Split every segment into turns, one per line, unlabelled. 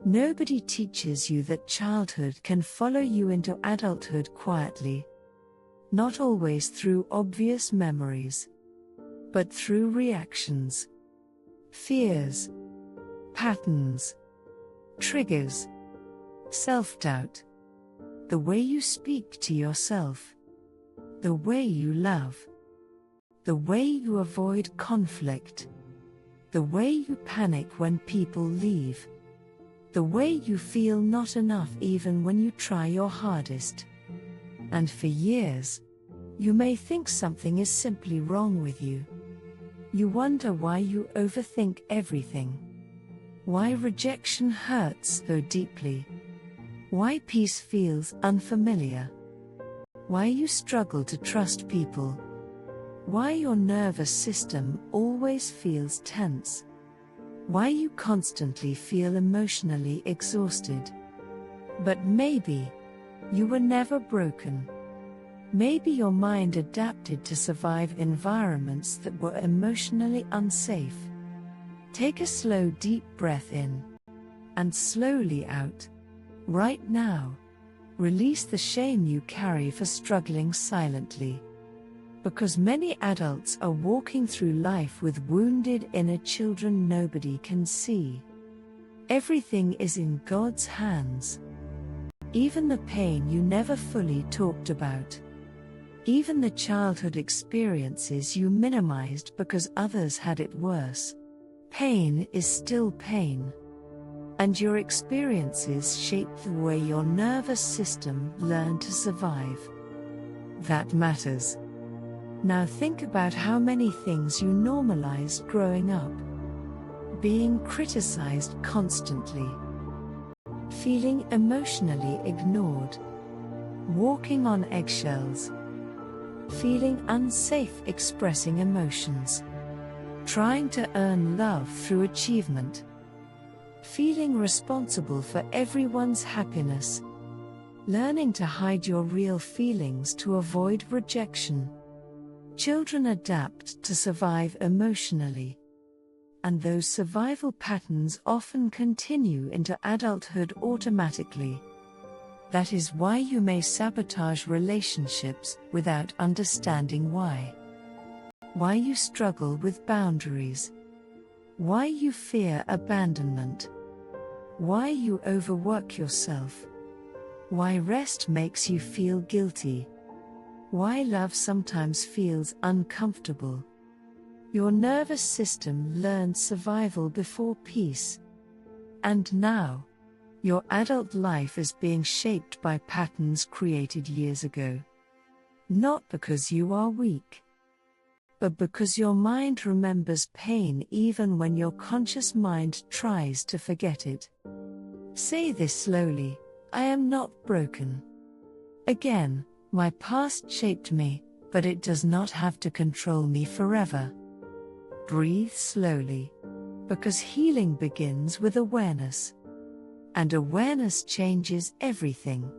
Nobody teaches you that childhood can follow you into adulthood quietly. Not always through obvious memories, but through reactions, fears, patterns, triggers, self-doubt, the way you speak to yourself, the way you love, the way you avoid conflict, the way you panic when people leave, the way you feel not enough even when you try your hardest. And for years, you may think something is simply wrong with you. You wonder why you overthink everything. Why rejection hurts so deeply. Why peace feels unfamiliar. Why you struggle to trust people. Why your nervous system always feels tense. Why you constantly feel emotionally exhausted. But maybe you were never broken. Maybe your mind adapted to survive environments that were emotionally unsafe. Take a slow deep breath in and slowly out. Right now, release the shame you carry for struggling silently. Because many adults are walking through life with wounded inner children nobody can see. Everything is in God's hands. Even the pain you never fully talked about. Even the childhood experiences you minimized because others had it worse. Pain is still pain. And your experiences shape the way your nervous system learned to survive. That matters. Now think about how many things you normalized growing up. Being criticized constantly. Feeling emotionally ignored. Walking on eggshells. Feeling unsafe expressing emotions. Trying to earn love through achievement. Feeling responsible for everyone's happiness. Learning to hide your real feelings to avoid rejection. Children adapt to survive emotionally. And those survival patterns often continue into adulthood automatically. That is why you may sabotage relationships without understanding why. Why you struggle with boundaries. Why you fear abandonment. Why you overwork yourself. Why rest makes you feel guilty. Why love sometimes feels uncomfortable. Your nervous system learned survival before peace. And now, your adult life is being shaped by patterns created years ago. Not because you are weak, but because your mind remembers pain even when your conscious mind tries to forget it. Say this slowly: I am not broken. Again, my past shaped me, but it does not have to control me forever. Breathe slowly, because healing begins with awareness. And awareness changes everything.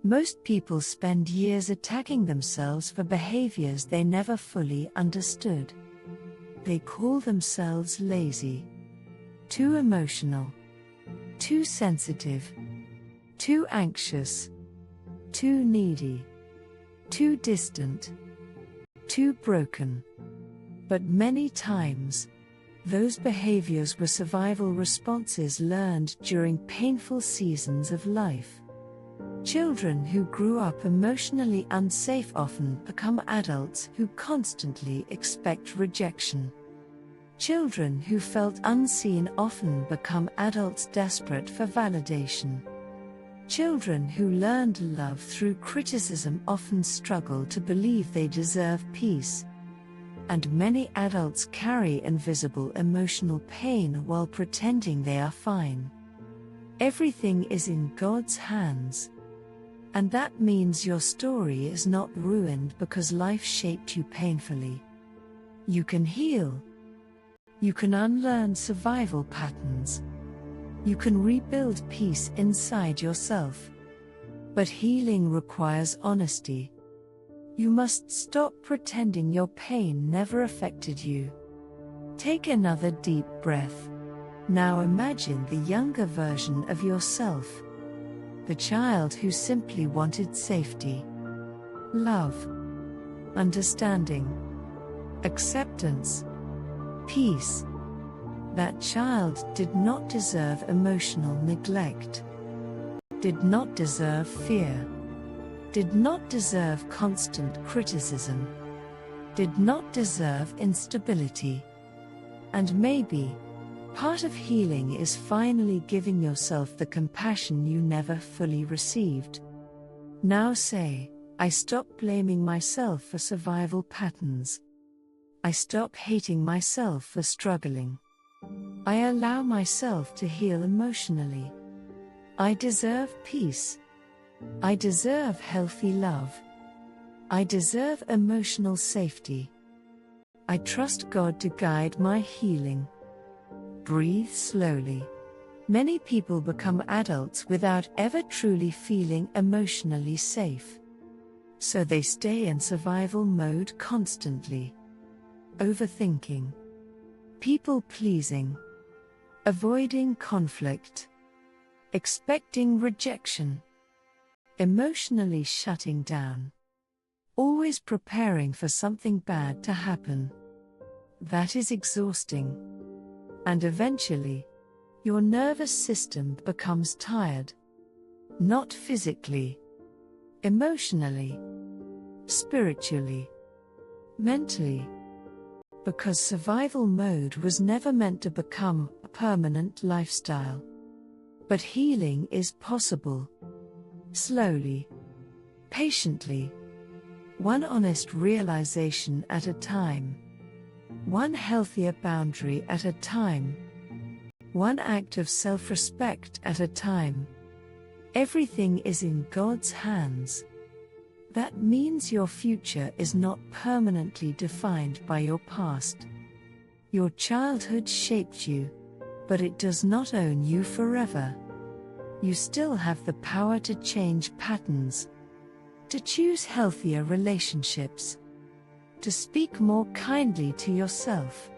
Most people spend years attacking themselves for behaviors they never fully understood. They call themselves lazy, too emotional, too sensitive, too anxious, too needy, too distant, too broken. But many times, those behaviors were survival responses learned during painful seasons of life. Children who grew up emotionally unsafe often become adults who constantly expect rejection. Children who felt unseen often become adults desperate for validation. Children who learned love through criticism often struggle to believe they deserve peace. And many adults carry invisible emotional pain while pretending they are fine. Everything is in God's hands. And that means your story is not ruined because life shaped you painfully. You can heal. You can unlearn survival patterns. You can rebuild peace inside yourself. But healing requires honesty. You must stop pretending your pain never affected you. Take another deep breath. Now imagine the younger version of yourself, the child who simply wanted safety, love, understanding, acceptance, peace. That child did not deserve emotional neglect, did not deserve fear, did not deserve constant criticism, did not deserve instability. And maybe, part of healing is finally giving yourself the compassion you never fully received. Now say, I stop blaming myself for survival patterns. I stop hating myself for struggling. I allow myself to heal emotionally. I deserve peace. I deserve healthy love. I deserve emotional safety. I trust God to guide my healing. Breathe slowly. Many people become adults without ever truly feeling emotionally safe. So they stay in survival mode constantly. Overthinking, people-pleasing, avoiding conflict, expecting rejection, emotionally shutting down, always preparing for something bad to happen. That is exhausting. And eventually, your nervous system becomes tired. Not physically, emotionally, spiritually, mentally. Because survival mode was never meant to become a permanent lifestyle. But healing is possible. Slowly, patiently, one honest realization at a time, one healthier boundary at a time, one act of self-respect at a time. Everything is in God's hands. That means your future is not permanently defined by your past. Your childhood shaped you, but it does not own you forever. You still have the power to change patterns, to choose healthier relationships, to speak more kindly to yourself,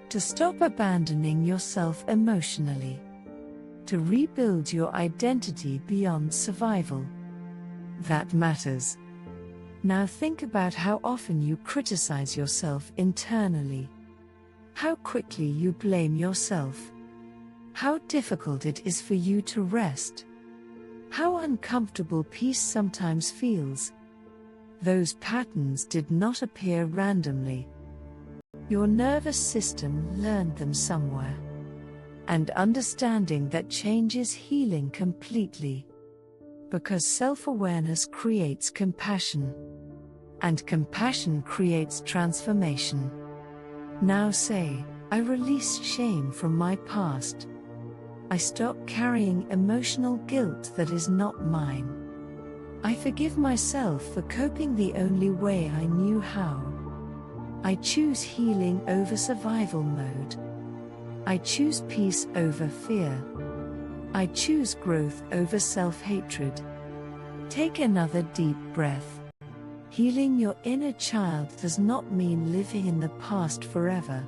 to stop abandoning yourself emotionally, to rebuild your identity beyond survival. That matters. Now think about how often you criticize yourself internally, how quickly you blame yourself, how difficult it is for you to rest, how uncomfortable peace sometimes feels. Those patterns did not appear randomly. Your nervous system learned them somewhere. And understanding that changes healing completely. Because self-awareness creates compassion. And compassion creates transformation. Now say, I release shame from my past. I stop carrying emotional guilt that is not mine. I forgive myself for coping the only way I knew how. I choose healing over survival mode. I choose peace over fear. I choose growth over self-hatred. Take another deep breath. Healing your inner child does not mean living in the past forever.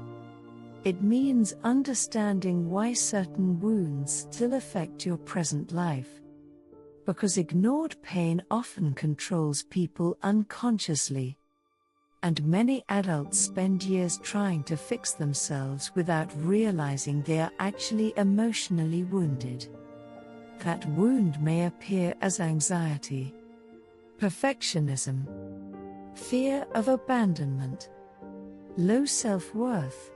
It means understanding why certain wounds still affect your present life. Because ignored pain often controls people unconsciously. And many adults spend years trying to fix themselves without realizing they are actually emotionally wounded. That wound may appear as anxiety, perfectionism, fear of abandonment, low self-worth,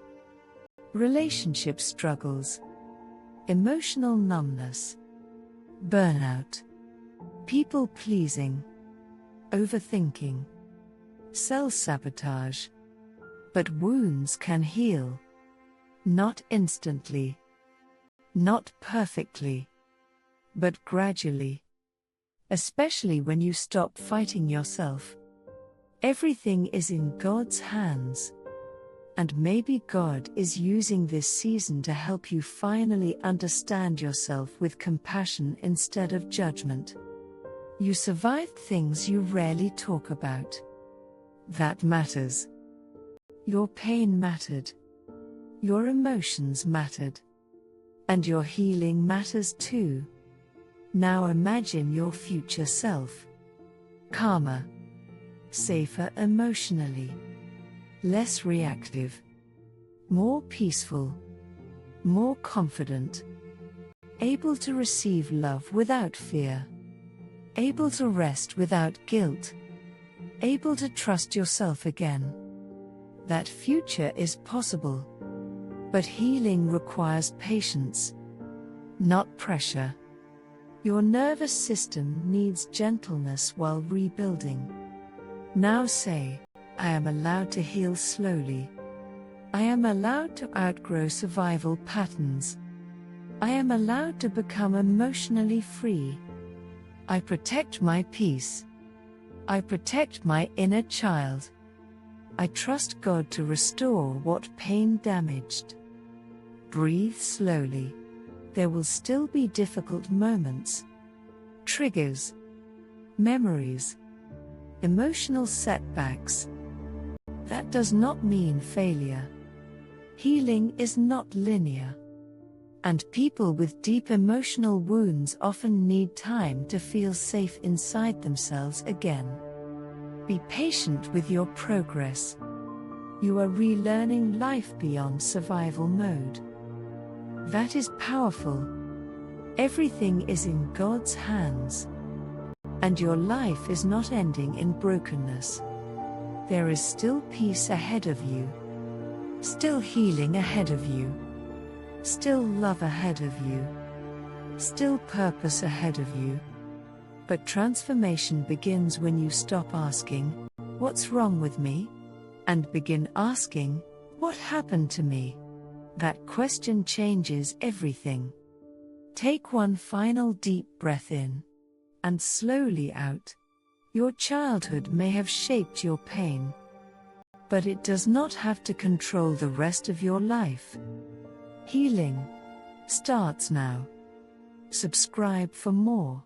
relationship struggles, emotional numbness, burnout, people-pleasing, overthinking, self-sabotage. But wounds can heal. Not instantly. Not perfectly. But gradually. Especially when you stop fighting yourself. Everything is in God's hands. And maybe God is using this season to help you finally understand yourself with compassion instead of judgment. You survived things you rarely talk about. That matters. Your pain mattered. Your emotions mattered. And your healing matters too. Now imagine your future self. Calmer, safer emotionally, less reactive, more peaceful, more confident, able to receive love without fear, able to rest without guilt, able to trust yourself again. That future is possible. But healing requires patience, not pressure. Your nervous system needs gentleness while rebuilding. Now say, I am allowed to heal slowly. I am allowed to outgrow survival patterns. I am allowed to become emotionally free. I protect my peace. I protect my inner child. I trust God to restore what pain damaged. Breathe slowly. There will still be difficult moments, triggers, memories, emotional setbacks. That does not mean failure. Healing is not linear. And people with deep emotional wounds often need time to feel safe inside themselves again. Be patient with your progress. You are relearning life beyond survival mode. That is powerful. Everything is in God's hands. And your life is not ending in brokenness. There is still peace ahead of you. Still healing ahead of you. Still love ahead of you. Still purpose ahead of you. But transformation begins when you stop asking, "What's wrong with me?" and begin asking, "What happened to me?" That question changes everything. Take one final deep breath in and slowly out. Your childhood may have shaped your pain, but it does not have to control the rest of your life. Healing starts now. Subscribe for more.